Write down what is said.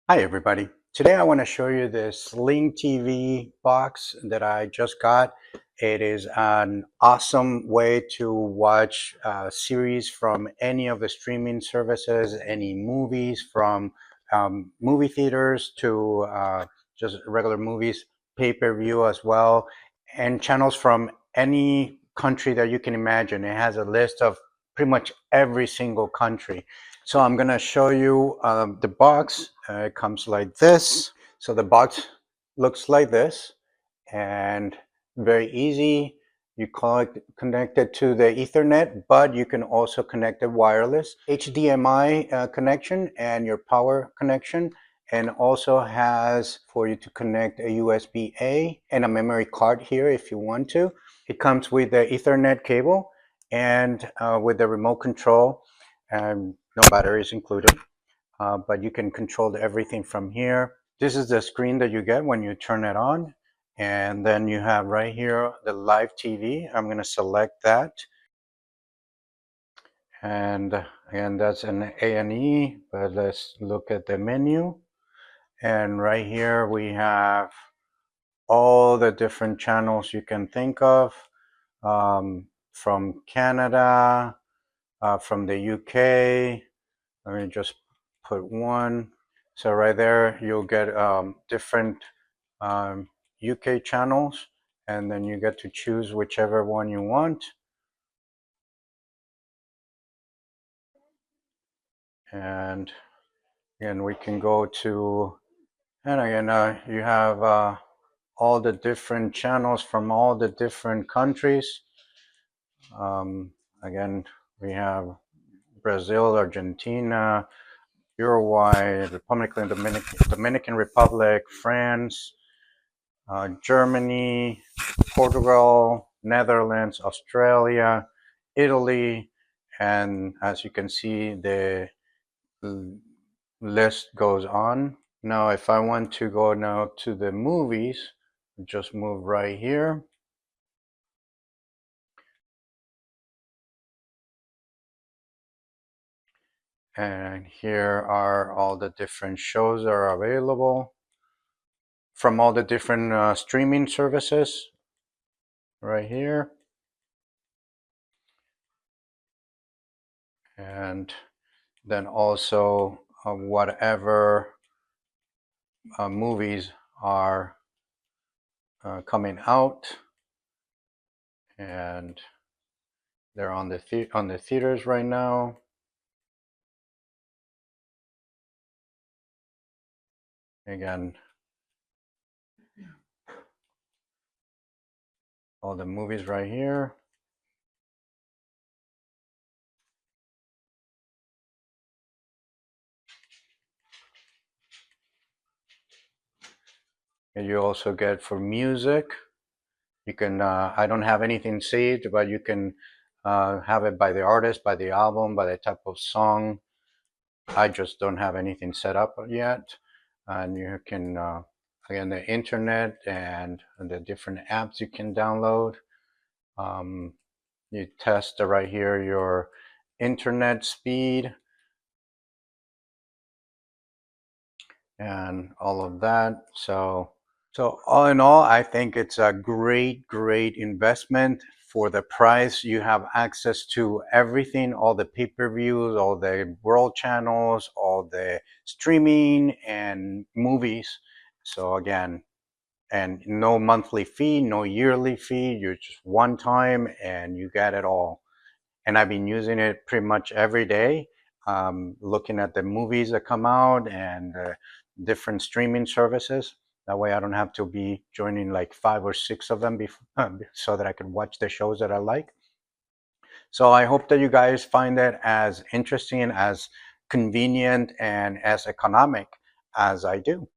Hi everybody. Today I want to show you this SlingTV box that I just got. It is an awesome way to watch series from any of the streaming services, any movies from movie theaters to just regular movies, pay-per-view as well, and channels from any country that you can imagine. It has a list of pretty much every single country. So I'm going to show you the box. It comes like this. So the box looks like this and very easy. You connect it to the Ethernet, but you can also connect it wireless. HDMI connection and your power connection, and also has for you to connect a USB-A and a memory card here if you want to. It comes with the Ethernet cable and with the remote control. No batteries included, but you can control everything from here. This is the screen that you get when you turn it on, and then you have right here the live TV. I'm going to select that, and again that's an A&E, but let's look at the menu. And right here we have all the different channels you can think of, from Canada, from the UK. Let me just put one. So right there, you'll get different UK channels, and then you get to choose whichever one you want. And again, we can go to, and again, you have all the different channels from all the different countries. Again, we have Brazil, Argentina, Uruguay, Dominican Republic, France, Germany, Portugal, Netherlands, Australia, Italy, and as you can see, the list goes on. Now, if I want to go now to the movies, just move right here. And here are all the different shows that are available from all the different streaming services right here. And then also whatever movies are coming out, and they're on the theaters right now. Again, all the movies right here. And you also get for music. You can, I don't have anything saved, but you can have it by the artist, by the album, by the type of song. I just don't have anything set up yet. And you can, again, the internet and the different apps you can download. You test right here your internet speed and all of that. So all in all, I think it's a great investment for the price. You have access to everything, all the pay-per-views, all the world channels, all the streaming and movies. So again, and no monthly fee, no yearly fee. You're just one time and you get it all. And I've been using it pretty much every day, looking at the movies that come out and different streaming services. That way I don't have to be joining like 5 or 6 of them so that I can watch the shows that I like. So I hope that you guys find it as interesting, as convenient, and as economic as I do.